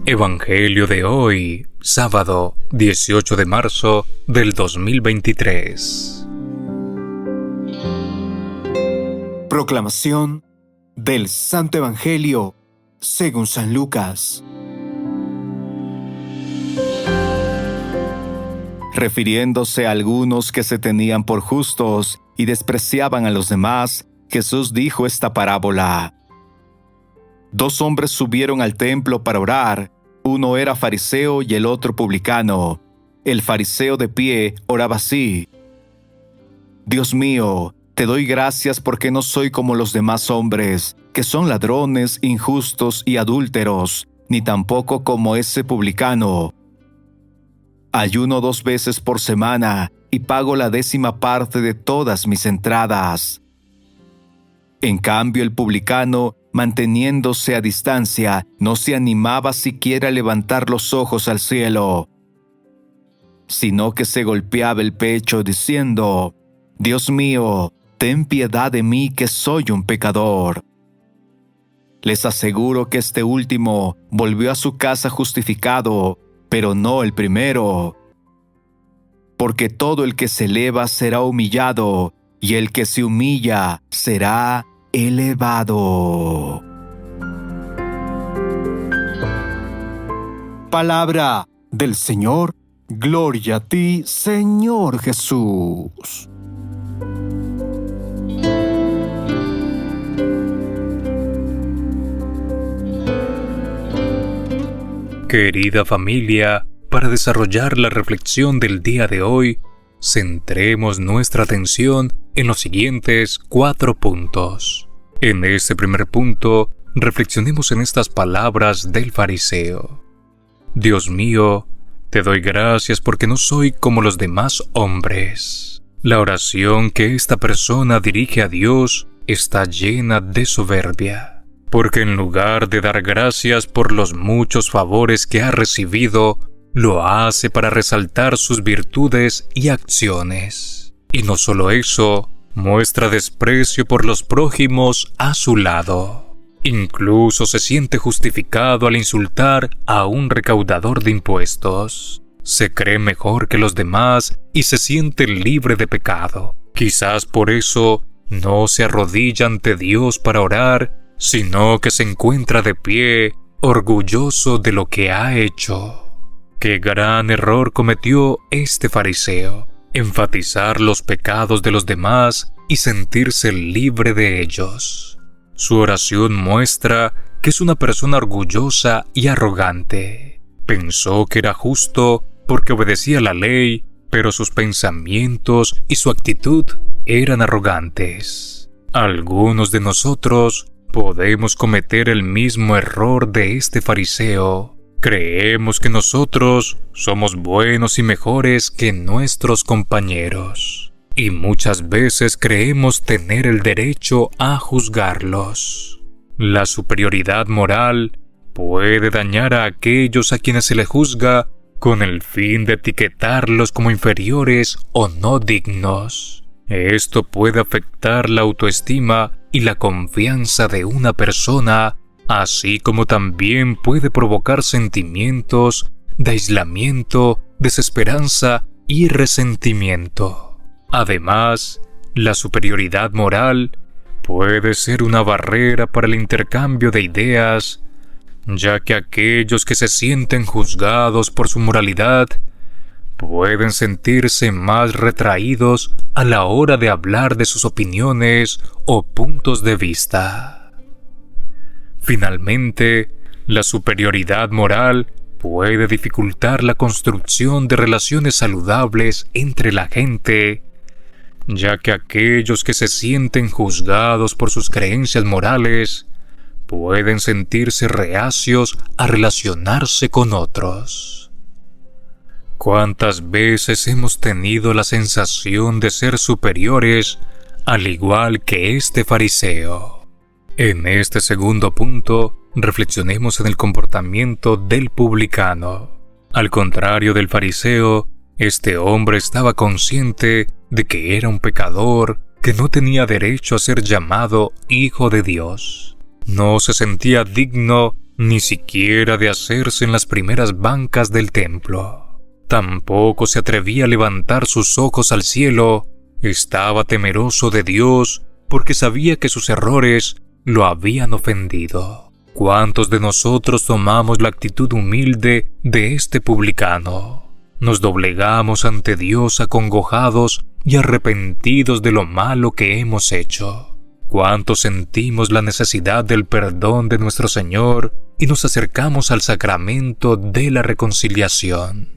Evangelio de hoy, sábado 18 de marzo del 2023. Proclamación del Santo Evangelio según San Lucas. Refiriéndose a algunos que se tenían por justos y despreciaban a los demás, Jesús dijo esta parábola. 2 hombres subieron al templo para orar. Uno era fariseo y el otro publicano. El fariseo de pie oraba así: Dios mío, te doy gracias porque no soy como los demás hombres, que son ladrones, injustos y adúlteros, ni tampoco como ese publicano. Ayuno 2 veces por semana y pago la 10ª parte de todas mis entradas. En cambio, el publicano, manteniéndose a distancia, no se animaba siquiera a levantar los ojos al cielo, sino que se golpeaba el pecho diciendo: Dios mío, ten piedad de mí que soy un pecador. Les aseguro que este último volvió a su casa justificado, pero no el primero. Porque todo el que se eleva será humillado, y el que se humilla será elevado. Palabra del Señor. Gloria a ti, Señor Jesús. Querida familia, para desarrollar la reflexión del día de hoy, centremos nuestra atención en los siguientes 4 puntos. En este primer punto, reflexionemos en estas palabras del fariseo. Dios mío, te doy gracias porque no soy como los demás hombres. La oración que esta persona dirige a Dios está llena de soberbia, porque en lugar de dar gracias por los muchos favores que ha recibido, lo hace para resaltar sus virtudes y acciones. Y no solo eso, muestra desprecio por los prójimos a su lado. Incluso se siente justificado al insultar a un recaudador de impuestos. Se cree mejor que los demás y se siente libre de pecado. Quizás por eso no se arrodilla ante Dios para orar, sino que se encuentra de pie, orgulloso de lo que ha hecho. ¡Qué gran error cometió este fariseo! Enfatizar los pecados de los demás y sentirse libre de ellos. Su oración muestra que es una persona orgullosa y arrogante. Pensó que era justo porque obedecía la ley, pero sus pensamientos y su actitud eran arrogantes. Algunos de nosotros podemos cometer el mismo error de este fariseo. Creemos que nosotros somos buenos y mejores que nuestros compañeros, y muchas veces creemos tener el derecho a juzgarlos. La superioridad moral puede dañar a aquellos a quienes se les juzga con el fin de etiquetarlos como inferiores o no dignos. Esto puede afectar la autoestima y la confianza de una persona, así como también puede provocar sentimientos de aislamiento, desesperanza y resentimiento. Además, la superioridad moral puede ser una barrera para el intercambio de ideas, ya que aquellos que se sienten juzgados por su moralidad pueden sentirse más retraídos a la hora de hablar de sus opiniones o puntos de vista. Finalmente, la superioridad moral puede dificultar la construcción de relaciones saludables entre la gente, ya que aquellos que se sienten juzgados por sus creencias morales pueden sentirse reacios a relacionarse con otros. ¿Cuántas veces hemos tenido la sensación de ser superiores, al igual que este fariseo? En este segundo punto, reflexionemos en el comportamiento del publicano. Al contrario del fariseo, este hombre estaba consciente de que era un pecador, que no tenía derecho a ser llamado hijo de Dios. No se sentía digno ni siquiera de hacerse en las primeras bancas del templo. Tampoco se atrevía a levantar sus ojos al cielo. Estaba temeroso de Dios porque sabía que sus errores lo habían ofendido. ¿Cuántos de nosotros tomamos la actitud humilde de este publicano? Nos doblegamos ante Dios acongojados y arrepentidos de lo malo que hemos hecho. ¿Cuántos sentimos la necesidad del perdón de nuestro Señor y nos acercamos al sacramento de la reconciliación?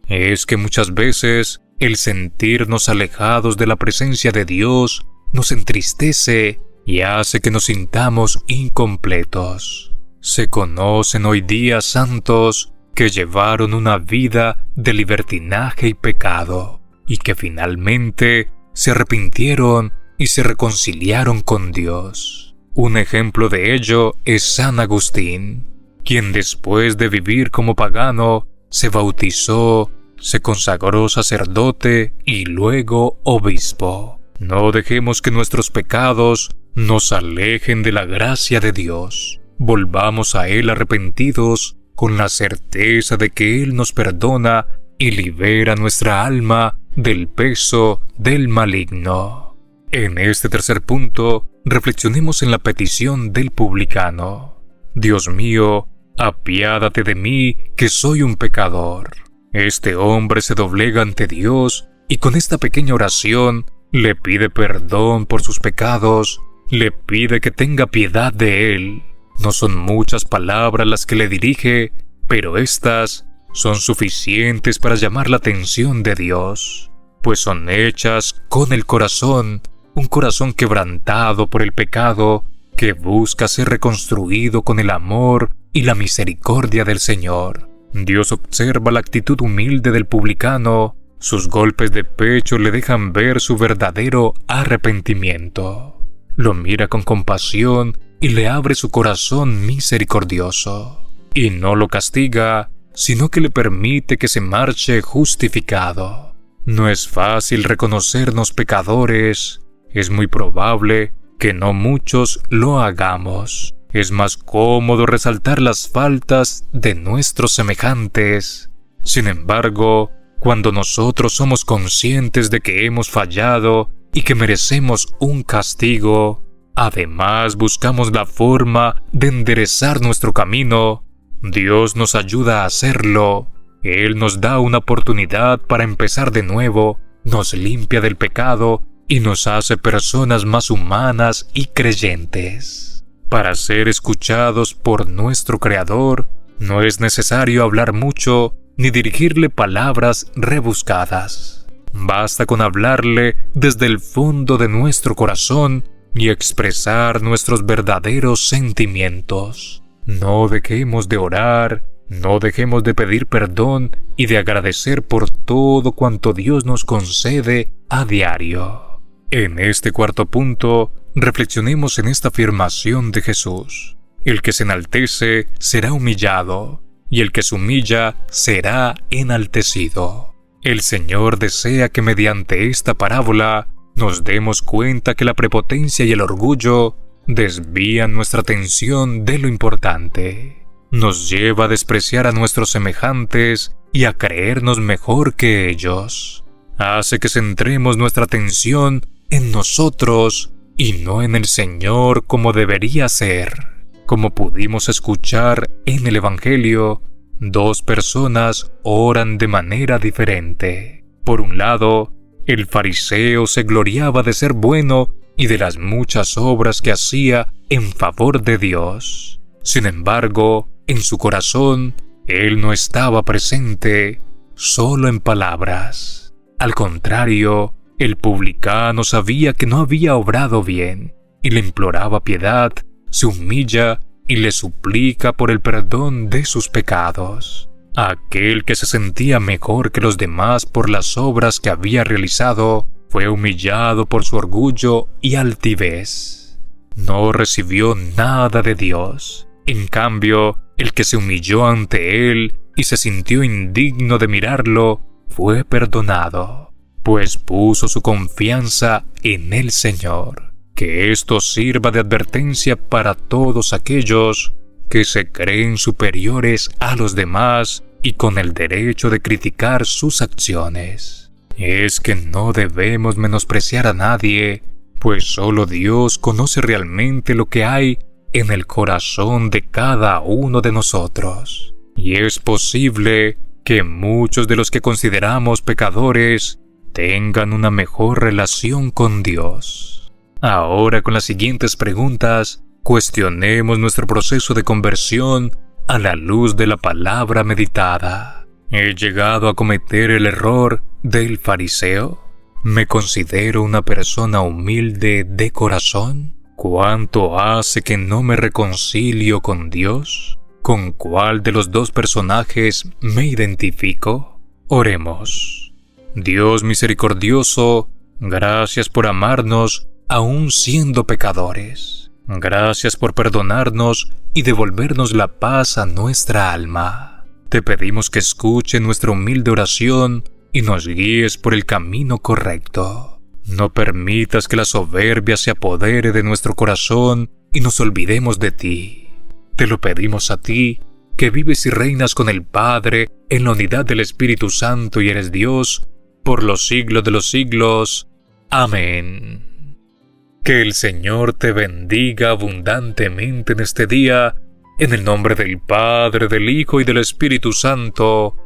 Es que muchas veces el sentirnos alejados de la presencia de Dios nos entristece y hace que nos sintamos incompletos. Se conocen hoy día santos que llevaron una vida de libertinaje y pecado y que finalmente se arrepintieron y se reconciliaron con Dios. Un ejemplo de ello es San Agustín, quien después de vivir como pagano se bautizó, se consagró sacerdote y luego obispo. No dejemos que nuestros pecados nos alejen de la gracia de Dios. Volvamos a Él arrepentidos con la certeza de que Él nos perdona y libera nuestra alma del peso del maligno. En este tercer punto, reflexionemos en la petición del publicano. Dios mío, apiádate de mí, que soy un pecador. Este hombre se doblega ante Dios y con esta pequeña oración le pide perdón por sus pecados, le pide que tenga piedad de él. No son muchas palabras las que le dirige, pero estas son suficientes para llamar la atención de Dios, pues son hechas con el corazón, un corazón quebrantado por el pecado, que busca ser reconstruido con el amor y la misericordia del Señor. Dios observa la actitud humilde del publicano. Sus golpes de pecho le dejan ver su verdadero arrepentimiento. Lo mira con compasión y le abre su corazón misericordioso. Y no lo castiga, sino que le permite que se marche justificado. No es fácil reconocernos pecadores. Es muy probable que no muchos lo hagamos. Es más cómodo resaltar las faltas de nuestros semejantes. Sin embargo, cuando nosotros somos conscientes de que hemos fallado y que merecemos un castigo, además buscamos la forma de enderezar nuestro camino, Dios nos ayuda a hacerlo. Él nos da una oportunidad para empezar de nuevo, nos limpia del pecado y nos hace personas más humanas y creyentes. Para ser escuchados por nuestro Creador, no es necesario hablar mucho ni dirigirle palabras rebuscadas. Basta con hablarle desde el fondo de nuestro corazón y expresar nuestros verdaderos sentimientos. No dejemos de orar, no dejemos de pedir perdón y de agradecer por todo cuanto Dios nos concede a diario. En este cuarto punto, reflexionemos en esta afirmación de Jesús. El que se enaltece será humillado, y el que se humilla será enaltecido. El Señor desea que mediante esta parábola nos demos cuenta que la prepotencia y el orgullo desvían nuestra atención de lo importante. Nos lleva a despreciar a nuestros semejantes y a creernos mejor que ellos. Hace que centremos nuestra atención en nosotros y no en el Señor como debería ser. Como pudimos escuchar en el Evangelio, dos personas oran de manera diferente. Por un lado, el fariseo se gloriaba de ser bueno y de las muchas obras que hacía en favor de Dios. Sin embargo, en su corazón, él no estaba presente, solo en palabras. Al contrario, el publicano sabía que no había obrado bien y le imploraba piedad, se humilla y le suplica por el perdón de sus pecados. Aquel que se sentía mejor que los demás por las obras que había realizado fue humillado por su orgullo y altivez. No recibió nada de Dios. En cambio, el que se humilló ante él y se sintió indigno de mirarlo fue perdonado, pues puso su confianza en el Señor, Que esto sirva de advertencia para todos aquellos que se creen superiores a los demás y con el derecho de criticar sus acciones. Es que no debemos menospreciar a nadie, pues solo Dios conoce realmente lo que hay en el corazón de cada uno de nosotros. Y es posible que muchos de los que consideramos pecadores tengan una mejor relación con Dios. Ahora, con las siguientes preguntas, cuestionemos nuestro proceso de conversión a la luz de la palabra meditada. ¿He llegado a cometer el error del fariseo? ¿Me considero una persona humilde de corazón? ¿Cuánto hace que no me reconcilio con Dios? ¿Con cuál de los dos personajes me identifico? Oremos. Dios misericordioso, gracias por amarnos aún siendo pecadores. Gracias por perdonarnos y devolvernos la paz a nuestra alma. Te pedimos que escuche nuestra humilde oración y nos guíes por el camino correcto. No permitas que la soberbia se apodere de nuestro corazón y nos olvidemos de ti. Te lo pedimos a ti, que vives y reinas con el Padre en la unidad del Espíritu Santo y eres Dios por los siglos de los siglos. Amén. Que el Señor te bendiga abundantemente en este día, en el nombre del Padre, del Hijo y del Espíritu Santo.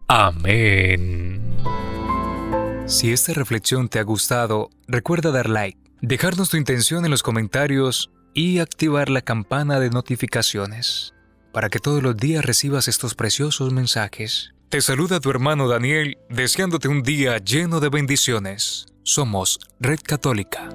Amén. Si esta reflexión te ha gustado, recuerda dar like, dejarnos tu intención en los comentarios y activar la campana de notificaciones para que todos los días recibas estos preciosos mensajes. Te saluda tu hermano Daniel, deseándote un día lleno de bendiciones. Somos Red Católica.